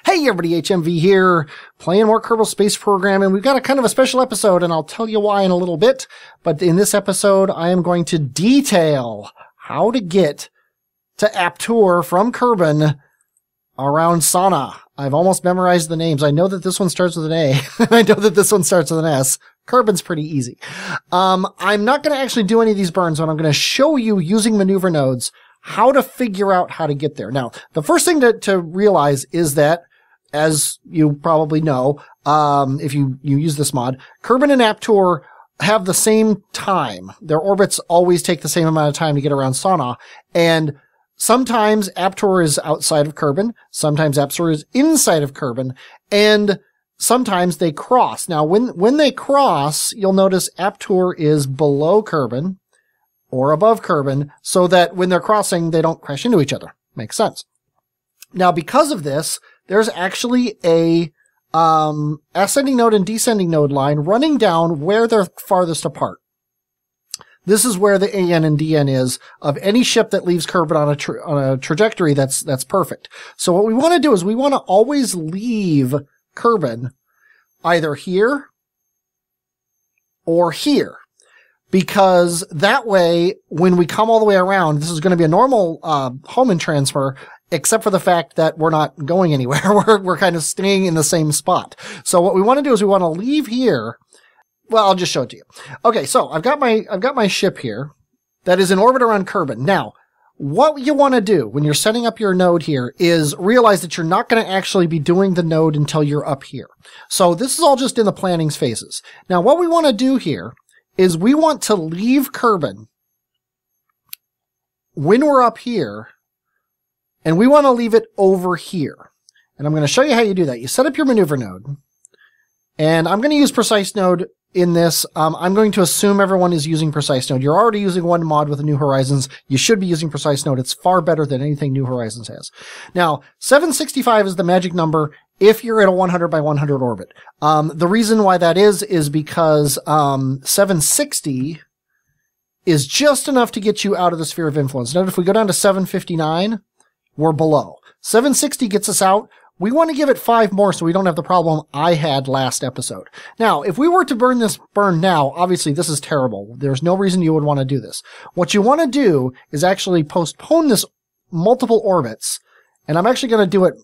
Hey everybody, HMV here, playing more Kerbal Space Program, and we've got a kind of a special episode, and I'll tell you why in a little bit. But in this episode, I am going to detail how to get to Aptur from Kerbin around Sana. I've almost memorized the names. I know that this one starts with an A, and I know that this one starts with an S. Kerbin's pretty easy. I'm not going to actually do any of these burns, but I'm going to show you using maneuver nodes how to figure out how to get there. Now, the first thing to realize is that, as you probably know, if you use this mod, Kerbin and Aptur have the same time. Their orbits always take the same amount of time to get around Sana, and sometimes Aptur is outside of Kerbin, sometimes Aptur is inside of Kerbin, and sometimes they cross. Now, when they cross, you'll notice Aptur is below Kerbin, or above Kerbin, so that when they're crossing, they don't crash into each other. Makes sense. Now, because of this, there's actually a ascending node and descending node line running down where they're farthest apart. This is where the AN and DN is of any ship that leaves Kerbin on a trajectory that's perfect. So what we want to do is we want to always leave Kerbin either here or here. Because that way, when we come all the way around, this is going to be a normal Hohmann transfer, except for the fact that we're not going anywhere. We're kind of staying in the same spot. So what we want to do is we want to leave here. Well, I'll just show it to you. Okay, so I've got my ship here that is in orbit around Kerbin. Now, what you want to do when you're setting up your node here is realize that you're not going to actually be doing the node until you're up here. So this is all just in the planning phases. Now, what we want to do here is we want to leave Kerbin when we're up here, and we want to leave it over here. And I'm going to show you how you do that. You set up your maneuver node, and I'm going to use precise node in this. I'm going to assume everyone is using precise node. You're already using one mod with New Horizons. You should be using precise node. It's far better than anything New Horizons has. Now, 765 is the magic number if you're in a 100 by 100 orbit. The reason why that is because 760 is just enough to get you out of the sphere of influence. Note if we go down to 759, we're below. 760 gets us out. We want to give it 5 more so we don't have the problem I had last episode. Now, if we were to burn this burn now, obviously this is terrible. There's no reason you would want to do this. What you want to do is actually postpone this multiple orbits, and I'm actually going to do it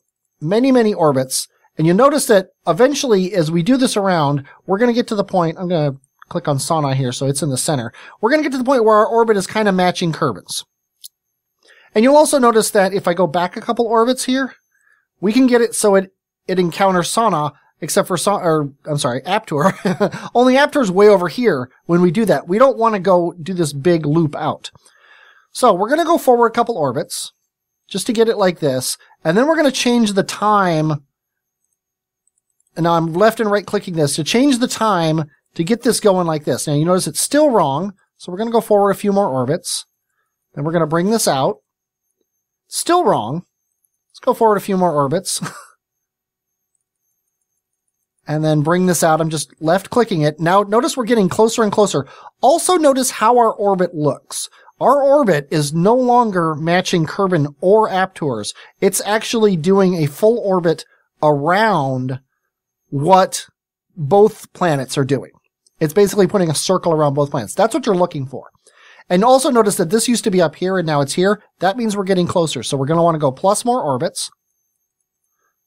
many, many orbits, and you notice that eventually, as we do this around, we're going to get to the point, I'm going to click on Sana here so it's in the center, we're going to get to the point where our orbit is kind of matching Kerbin's. And you'll also notice that if I go back a couple orbits here, we can get it so it encounters Sana, except for Aptur. Only Aptur's way over here when we do that. We don't want to go do this big loop out. So we're going to go forward a couple orbits, just to get it like this, and then we're going to change the time. And now I'm left and right clicking this to change the time to get this going like this. Now you notice it's still wrong, so we're going to go forward a few more orbits. Then we're going to bring this out. Still wrong. Let's go forward a few more orbits. And then bring this out. I'm just left clicking it. Now notice we're getting closer and closer. Also notice how our orbit looks. Our orbit is no longer matching Kerbin or Aptur's. It's actually doing a full orbit around what both planets are doing. It's basically putting a circle around both planets. That's what you're looking for. And also notice that this used to be up here and now it's here. That means we're getting closer. So we're going to want to go plus more orbits.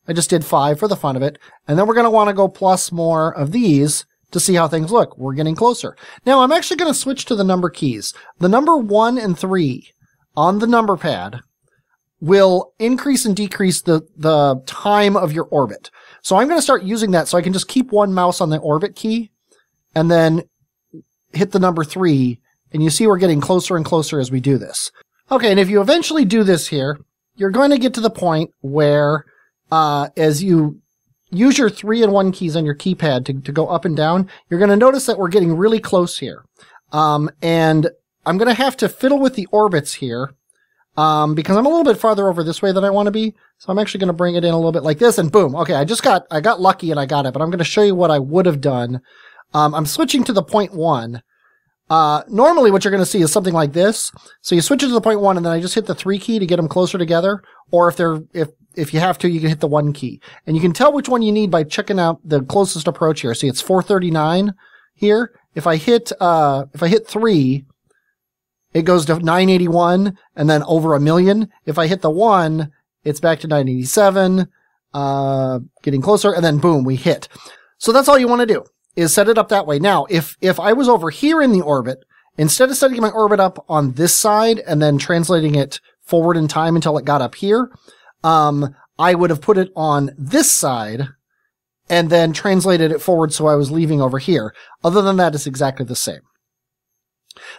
I just did 5 for the fun of it. And then we're going to want to go plus more of these to see how things look. We're getting closer. Now I'm actually going to switch to the number keys. The number 1 and 3 on the number pad will increase and decrease the time of your orbit. So I'm going to start using that so I can just keep one mouse on the orbit key and then hit the number 3. And you see we're getting closer and closer as we do this. Okay, and if you eventually do this here, you're going to get to the point where as you use your 3 and 1 keys on your keypad to go up and down, you're going to notice that we're getting really close here. And I'm going to have to fiddle with the orbits here because I'm a little bit farther over this way than I want to be. So I'm actually going to bring it in a little bit like this, and boom. Okay, I got lucky and I got it, but I'm going to show you what I would have done. I'm switching to the point 1. Normally what you're going to see is something like this. So you switch it to the point 1 and then I just hit the 3 key to get them closer together. Or if if you have to, you can hit the 1 key. And you can tell which one you need by checking out the closest approach here. See, it's 439 here. If I hit 3, it goes to 981 and then over 1,000,000. If I hit the 1, it's back to 987, getting closer, and then boom, we hit. So that's all you want to do, is set it up that way. Now, if I was over here in the orbit, instead of setting my orbit up on this side and then translating it forward in time until it got up here, I would have put it on this side and then translated it forward so I was leaving over here. Other than that, it's exactly the same.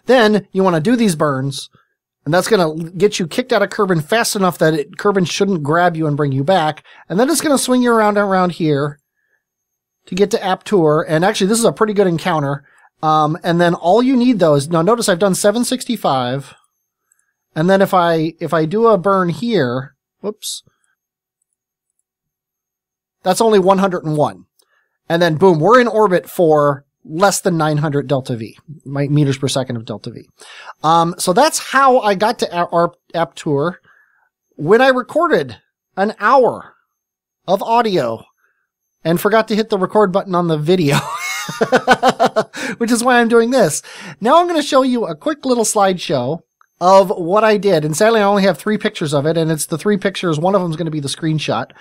Then you want to do these burns, and that's going to get you kicked out of Kerbin fast enough that Kerbin shouldn't grab you and bring you back. And then it's going to swing you around and around here to get to Aptur. And actually, this is a pretty good encounter. And then all you need, though, is, now notice I've done 765. And then if I do a burn here, whoops, that's only 101. And then boom, we're in orbit for less than 900 delta V, meters per second of delta V. So that's how I got to Aptur when I recorded an hour of audio and forgot to hit the record button on the video. Which is why I'm doing this. Now I'm going to show you a quick little slideshow of what I did. And sadly, I only have 3 pictures of it, and it's the 3 pictures. One of them is going to be the screenshot.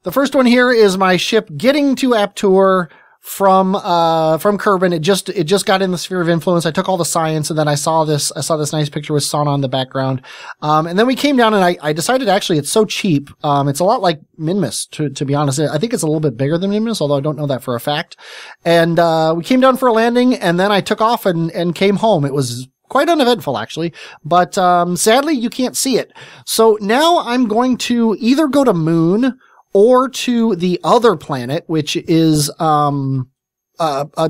The first one here is my ship getting to Aptur from Kerbin. It just got in the sphere of influence. I took all the science, and then I saw this nice picture with sauna in the background. And then we came down, and I decided, actually, it's so cheap. It's a lot like Minmus, to be honest. I think it's a little bit bigger than Minmus, although I don't know that for a fact. And, we came down for a landing, and then I took off and came home. It was quite uneventful, actually, but, sadly, you can't see it. So now I'm going to either go to Moon or to the other planet, which is a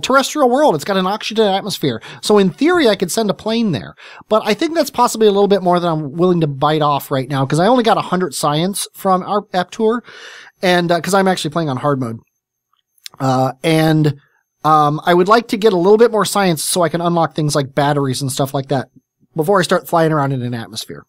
terrestrial world. It's got an oxygen atmosphere. So in theory, I could send a plane there. But I think that's possibly a little bit more than I'm willing to bite off right now, because I only got 100 science from our Aptur, and because I'm actually playing on hard mode. I would like to get a little bit more science so I can unlock things like batteries and stuff like that before I start flying around in an atmosphere.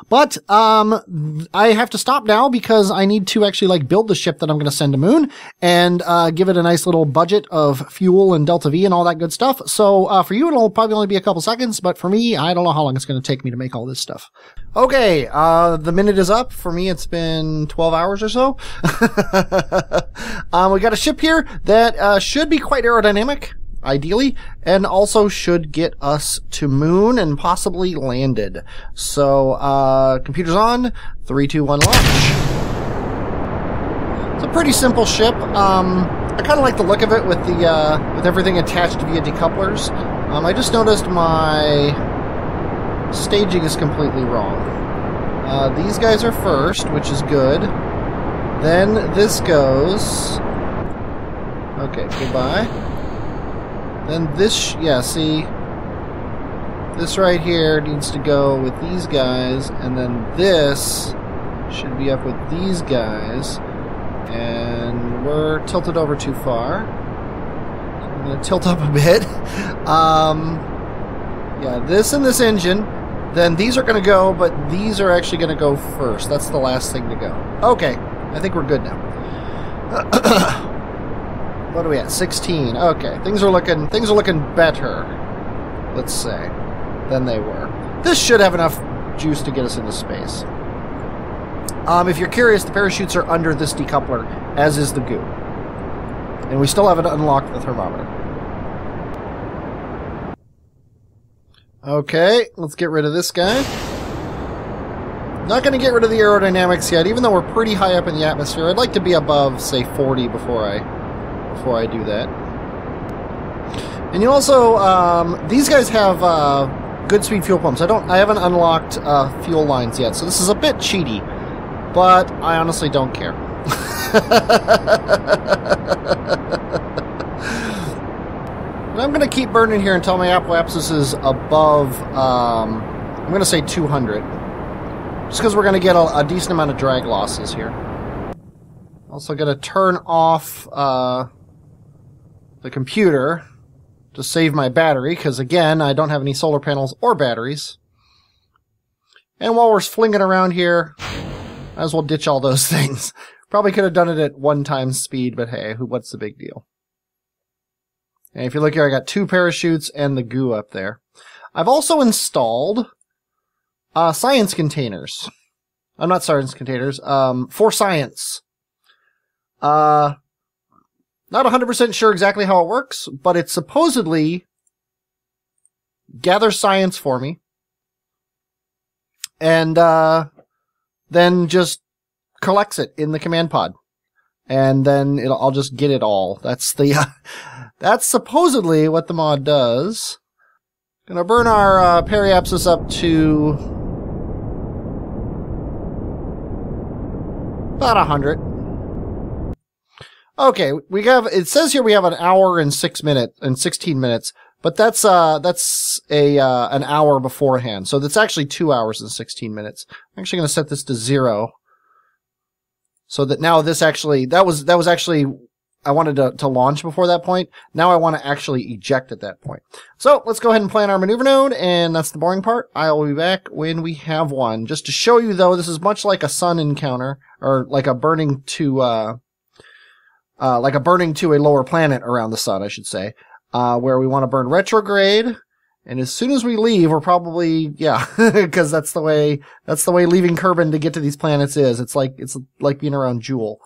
But, I have to stop now because I need to actually, build the ship that I'm going to send to Moon and, give it a nice little budget of fuel and Delta V and all that good stuff. So, for you, it'll probably only be a couple seconds, but for me, I don't know how long it's going to take me to make all this stuff. Okay, the minute is up. For me, it's been 12 hours or so. We got a ship here that, should be quite aerodynamic, ideally, and also should get us to Moon and possibly landed. So, computers on, 3, 2, 1, launch. It's a pretty simple ship. I kind of like the look of it with with everything attached via decouplers. I just noticed my staging is completely wrong. These guys are first, which is good. Then this goes. Okay, goodbye. Then this, see, this right here needs to go with these guys, and then this should be up with these guys, and we're tilted over too far. So I'm going to tilt up a bit. Yeah, this and this engine, then these are going to go, but these are actually going to go first. That's the last thing to go. Okay, I think we're good now. What are we at? 16. Okay, things are looking better, let's say, than they were. This should have enough juice to get us into space. If you're curious, the parachutes are under this decoupler, as is the goo. And we still haven't unlocked the thermometer. Okay, let's get rid of this guy. Not going to get rid of the aerodynamics yet, even though we're pretty high up in the atmosphere. I'd like to be above, say, 40 before I do that. And you also, these guys have good speed fuel pumps. I haven't unlocked fuel lines yet, so this is a bit cheaty, but I honestly don't care. And I'm going to keep burning here until my apoapsis is above, I'm going to say 200. Just because we're going to get a decent amount of drag losses here. Also going to turn off the computer to save my battery, because again, I don't have any solar panels or batteries. And while we're flinging around here, Might as well ditch all those things. Probably could have done it at 1 times speed, but hey, what's the big deal? And if you look here, I got 2 parachutes and the goo up there. I've also installed science containers. I'm not science containers, for science. Not 100% sure exactly how it works, but it supposedly gathers science for me. And then just collects it in the command pod. And then I'll just get it all. That's that's supposedly what the mod does. Gonna burn our periapsis up to about 100. Okay, it says here we have an hour and 16 minutes, but that's an hour beforehand. So that's actually 2 hours and 16 minutes. I'm actually going to set this to 0. So that now this actually, that was actually, I wanted to launch before that point. Now I want to actually eject at that point. So let's go ahead and plan our maneuver node, and that's the boring part. I will be back when we have one. Just to show you though, this is much like a sun encounter, or like a burning to a lower planet around the sun, I should say, where we want to burn retrograde. And as soon as we leave, we're probably, because that's the way leaving Kerbin to get to these planets is. It's like being around Jewel.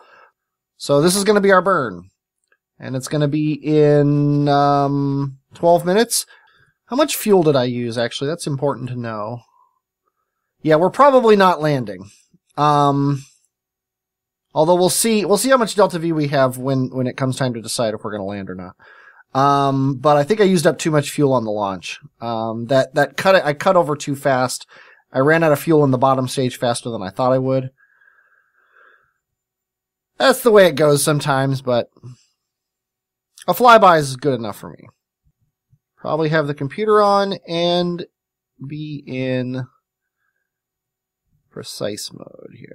So this is going to be our burn. And it's going to be in, 12 minutes. How much fuel did I use, actually? That's important to know. Yeah, we're probably not landing. Although we'll see how much Delta V we have when it comes time to decide if we're going to land or not. But I think I used up too much fuel on the launch. I cut over too fast. I ran out of fuel in the bottom stage faster than I thought I would. That's the way it goes sometimes, but a flyby is good enough for me. Probably have the computer on and be in precise mode here.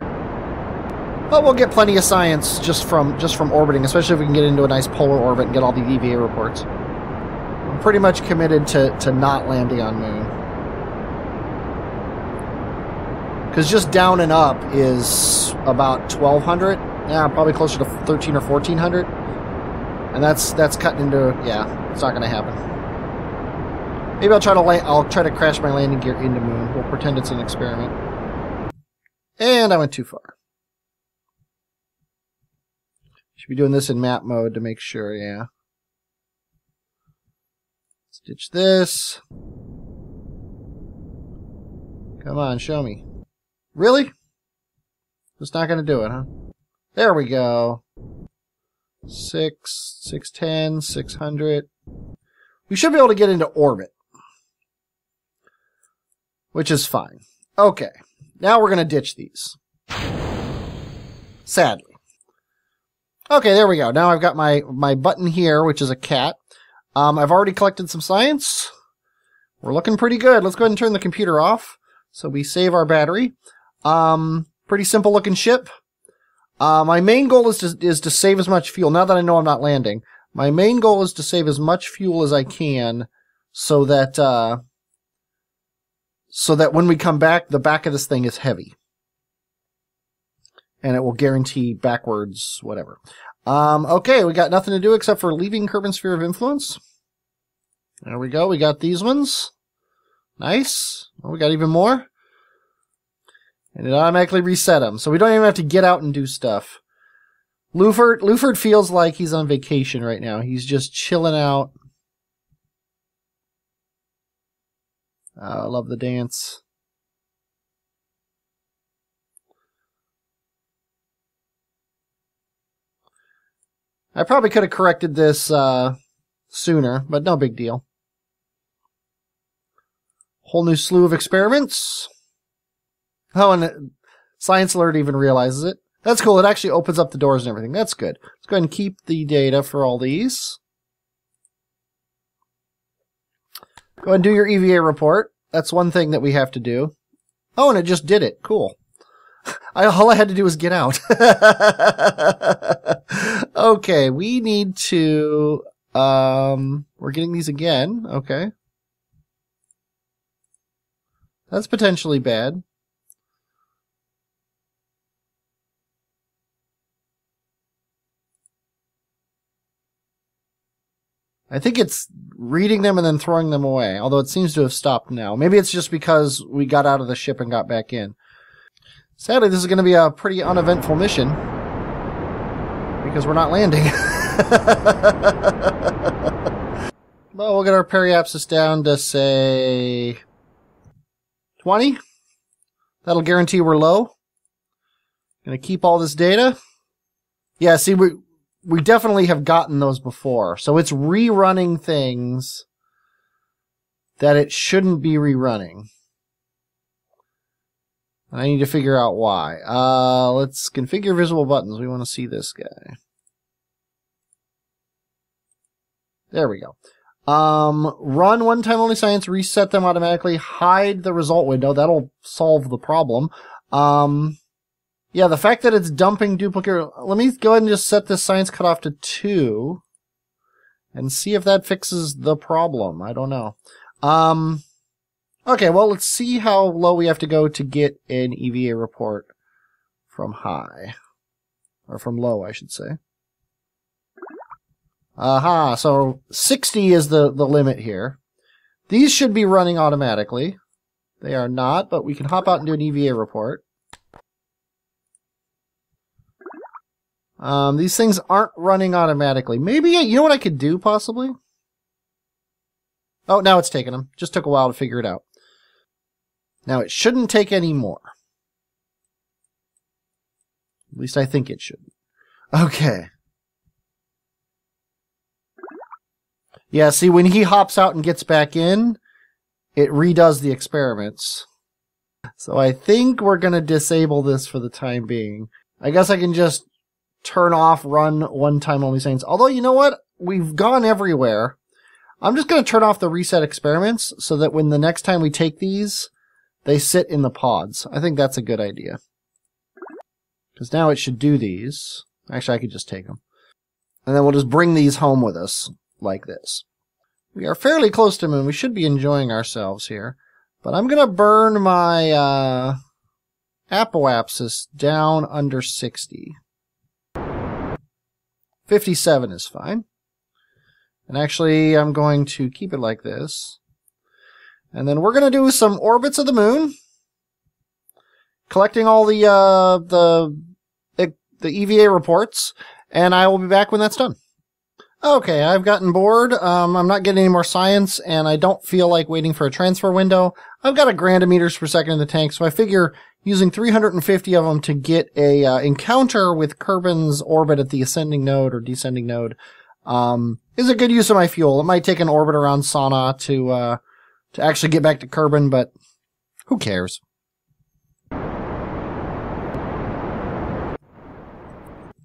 But we'll get plenty of science just from orbiting, especially if we can get into a nice polar orbit and get all the EVA reports. I'm pretty much committed to not landing on Moon. Because just down and up is about 1,200. Yeah, probably closer to 1,300 or 1,400. And that's cutting into, it's not going to happen. Maybe I'll try to crash my landing gear into Moon. We'll pretend it's an experiment. And I went too far. Should be doing this in map mode to make sure, yeah. Let's ditch this. Come on, show me. Really? Just not going to do it, huh? There we go. 610, 600. We should be able to get into orbit. Which is fine. Okay. Now we're going to ditch these. Sadly. Okay, there we go. Now I've got my button here, which is a cat. I've already collected some science. We're looking pretty good. Let's go ahead and turn the computer off so we save our battery. Pretty simple looking ship. My main goal is to save as much fuel. Now that I know I'm not landing, my main goal is to save as much fuel as I can so that when we come back, the back of this thing is heavy. And it will guarantee backwards, whatever. Okay, we got nothing to do except for leaving Kerbin's Sphere of Influence. There we go, we got these ones. Nice. Oh, we got even more. And it automatically reset them, so we don't even have to get out and do stuff. Luford feels like he's on vacation right now. He's just chilling out. I love the dance. I probably could have corrected this sooner, but no big deal. Whole new slew of experiments. Oh, and Science Alert even realizes it. That's cool. It actually opens up the doors and everything. That's good. Let's go ahead and keep the data for all these. Go ahead and do your EVA report. That's one thing that we have to do. Oh, and it just did it. Cool. All I had to do was get out. Okay, we need to... we're getting these again. Okay. That's potentially bad. I think it's reading them and then throwing them away, although it seems to have stopped now. Maybe it's just because we got out of the ship and got back in. Sadly, this is going to be a pretty uneventful mission because we're not landing. Well, we'll get our periapsis down to, say, 20. That'll guarantee we're low. Gonna keep all this data. Yeah, see, we definitely have gotten those before. So it's rerunning things that it shouldn't be rerunning. I need to figure out why. Let's configure visible buttons. We want to see this guy. There we go. Run one-time only science, reset them automatically, hide the result window. That'll solve the problem. Yeah, the fact that it's dumping duplicate... Let me go ahead and just set this science cutoff to 2 and see if that fixes the problem. I don't know. Okay, well, let's see how low we have to go to get an EVA report from high. Or from low, I should say. Aha, so 60 is the limit here. These should be running automatically. They are not, but we can hop out and do an EVA report. These things aren't running automatically. Maybe, you know what I could do, possibly? Oh, now it's taking them. Just took a while to figure it out. Now, it shouldn't take any more. At least I think it shouldn't. Okay. Yeah, see, when he hops out and gets back in, it redoes the experiments. So I think we're going to disable this for the time being. I guess I can just turn off run one-time only science. Although, you know what? We've gone everywhere. I'm just going to turn off the reset experiments so that when the next time we take these, they sit in the pods. I think that's a good idea. Because now it should do these. Actually, I could just take them. And then we'll just bring these home with us. Like this. We are fairly close to moon. We should be enjoying ourselves here. But I'm going to burn my apoapsis down under 60. 57 is fine. And actually, I'm going to keep it like this. And then we're going to do some orbits of the moon. Collecting all the EVA reports. And I will be back when that's done. Okay, I've gotten bored. I'm not getting any more science, and I don't feel like waiting for a transfer window. I've got 1 grand meters per second in the tank, so I figure using 350 of them to get a encounter with Kerbin's orbit at the ascending node or descending node is a good use of my fuel. It might take an orbit around Sana to actually get back to Kerbin, but who cares?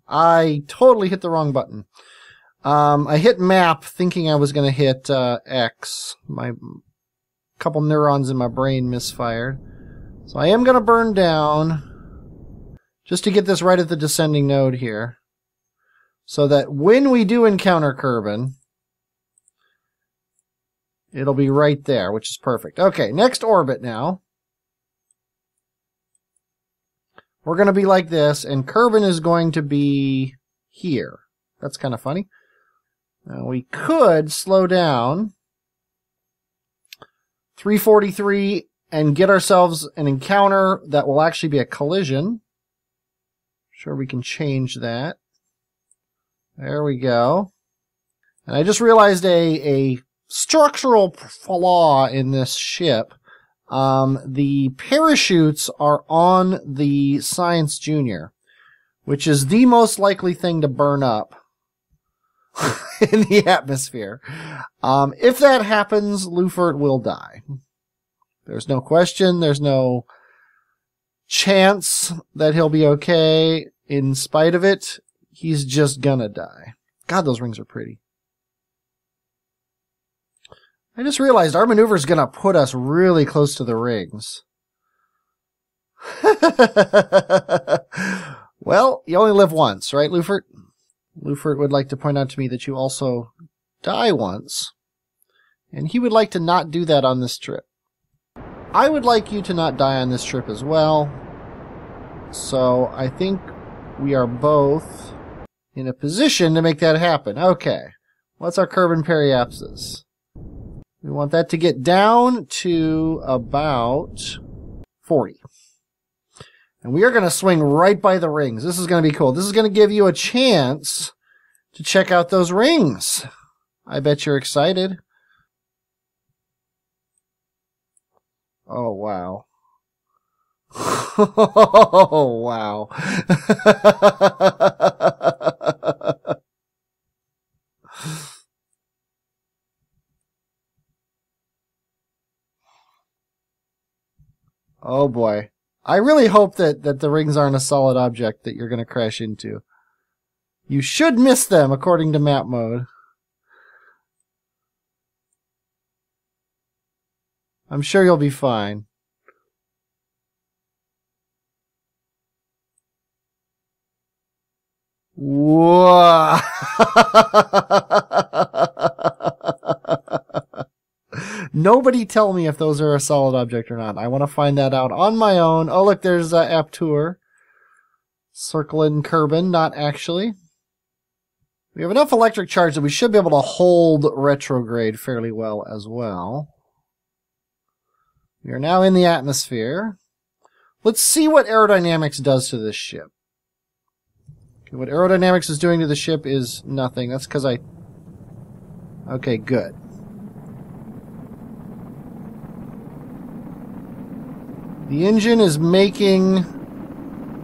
I totally hit the wrong button. I hit map thinking I was going to hit X. My couple neurons in my brain misfired. So I am going to burn down just to get this right at the descending node here. So that when we do encounter Kerbin, it'll be right there, which is perfect. Okay, next orbit now. We're going to be like this, and Kerbin is going to be here. That's kind of funny. Now we could slow down 343 and get ourselves an encounter that will actually be a collision. Sure, we can change that. There we go. And I just realized a structural flaw in this ship. The parachutes are on the Science Junior, which is the most likely thing to burn up in the atmosphere. If that happens, Lufert will die. There's no question. There's no chance that he'll be okay. In spite of it, he's just gonna die. God, those rings are pretty. I just realized our maneuver is gonna put us really close to the rings. Well, you only live once, right, Lufert? Lufert would like to point out to me that you also die once, and he would like to not do that on this trip. I would like you to not die on this trip as well, so I think we are both in a position to make that happen. Okay. What's our Kerbin periapsis? We want that to get down to about 40. And we are going to swing right by the rings. This is going to be cool. This is going to give you a chance to check out those rings. I bet you're excited. Oh, wow. Oh, wow. Oh, boy. I really hope that the rings aren't a solid object that you're going to crash into. You should miss them, according to map mode. I'm sure you'll be fine. Whoa! Nobody tell me if those are a solid object or not. I want to find that out on my own. Oh, look, there's Aptur. Circling Kerbin, not actually. We have enough electric charge that we should be able to hold retrograde fairly well as well. We are now in the atmosphere. Let's see what aerodynamics does to this ship. Okay, what aerodynamics is doing to the ship is nothing. That's because I... Okay, good. The engine is making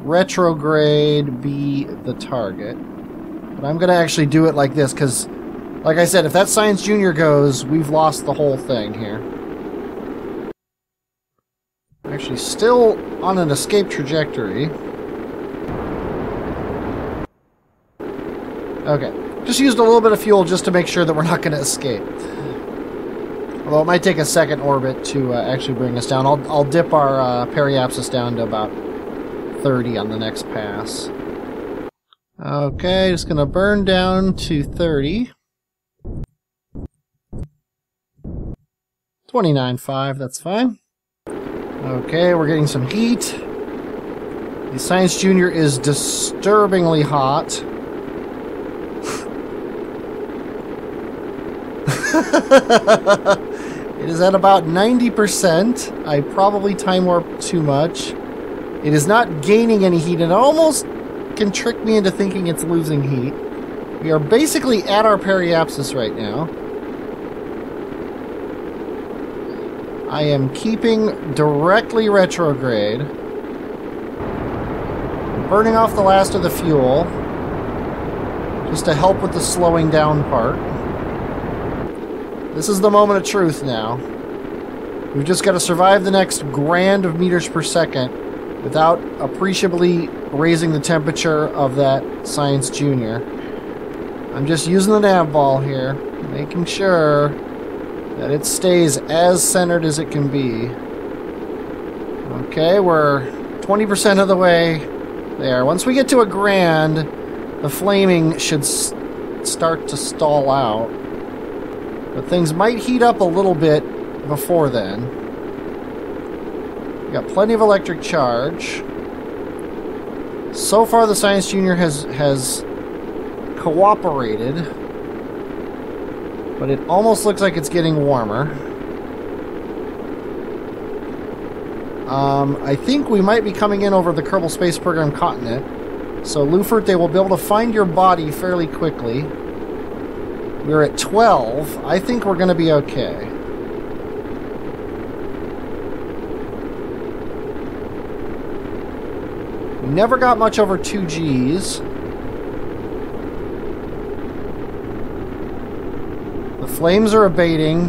retrograde be the target. But I'm going to actually do it like this, because, like I said, if that Science Junior goes, we've lost the whole thing here. Actually, still on an escape trajectory. Okay. Just used a little bit of fuel just to make sure that we're not going to escape. Although it might take a second orbit to actually bring us down. I'll dip our periapsis down to about 30 on the next pass. Okay, just going to burn down to 30. 29.5, that's fine. Okay, we're getting some heat. The Science Junior is disturbingly hot. It is at about 90%. I probably time warped too much. It is not gaining any heat, and it almost can trick me into thinking it's losing heat. We are basically at our periapsis right now. I am keeping directly retrograde. Burning off the last of the fuel, just to help with the slowing down part. This is the moment of truth now. We've just got to survive the next grand of meters per second without appreciably raising the temperature of that Science Junior. I'm just using the nav ball here, making sure that it stays as centered as it can be. Okay, we're 20% of the way there. Once we get to a grand, the flaming should start to stall out. But things might heat up a little bit before then. We got plenty of electric charge. So far, the Science Junior has cooperated, but it almost looks like it's getting warmer. I think we might be coming in over the Kerbal Space Program continent. So, Lufert, they will be able to find your body fairly quickly. We're at 12. I think we're going to be okay. We never got much over 2 Gs. The flames are abating.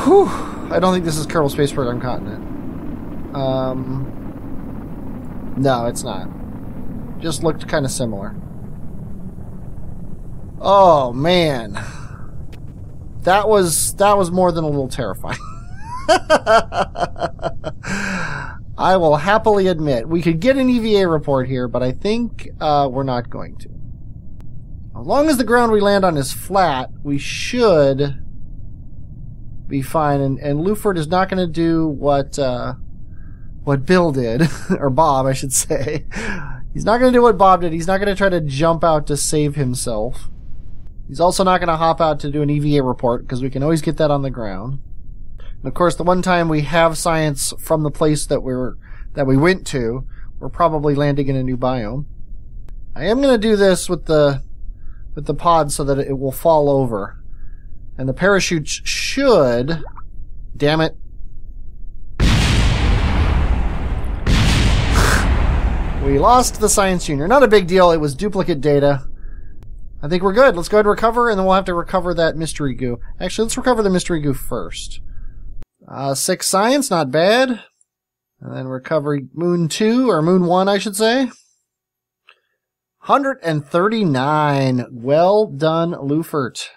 Whew. I don't think this is Kerbal Space Program continent. No, it's not. Just looked kind of similar. Oh, man. That was more than a little terrifying. I will happily admit, we could get an EVA report here, but I think we're not going to. As long as the ground we land on is flat, we should be fine. And Lufert is not going to do what Bill did, or Bob, I should say. He's not going to do what Bob did. He's not going to try to jump out to save himself. He's also not going to hop out to do an EVA report, because we can always get that on the ground. And of course, the one time we have science from the place that we went to, we're probably landing in a new biome. I am going to do this with the pod so that it will fall over. And the parachute should... Damn it. We lost the Science Junior. Not a big deal. It was duplicate data. I think we're good. Let's go ahead and recover, and then we'll have to recover that mystery goo. Actually, let's recover the mystery goo first. 6 science, not bad. And then recover Moon 2, or Moon 1, I should say. 139. Well done, Lufert.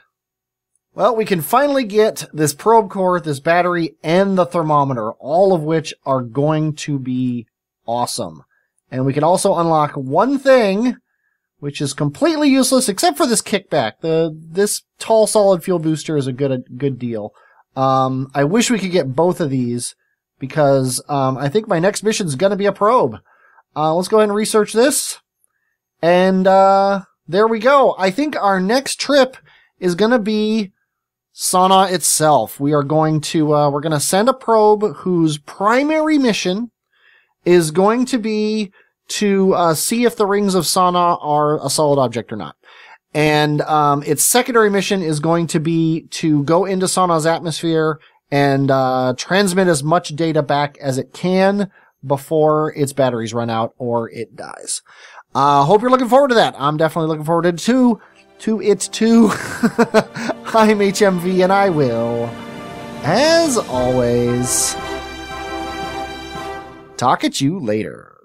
Well, we can finally get this probe core, this battery, and the thermometer, all of which are going to be awesome. And we can also unlock one thing, which is completely useless, except for this kickback. This tall solid fuel booster is a good deal. I wish we could get both of these, because I think my next mission is going to be a probe. Let's go ahead and research this. And there we go. I think our next trip is going to be Sana itself. We are going to we're going to send a probe whose primary mission is going to be to see if the rings of Sana are a solid object or not. And its secondary mission is going to be to go into Sana's atmosphere and transmit as much data back as it can before its batteries run out or it dies. Hope you're looking forward to that. I'm definitely looking forward to it too. I'm HMV, and I will, as always, talk at you later.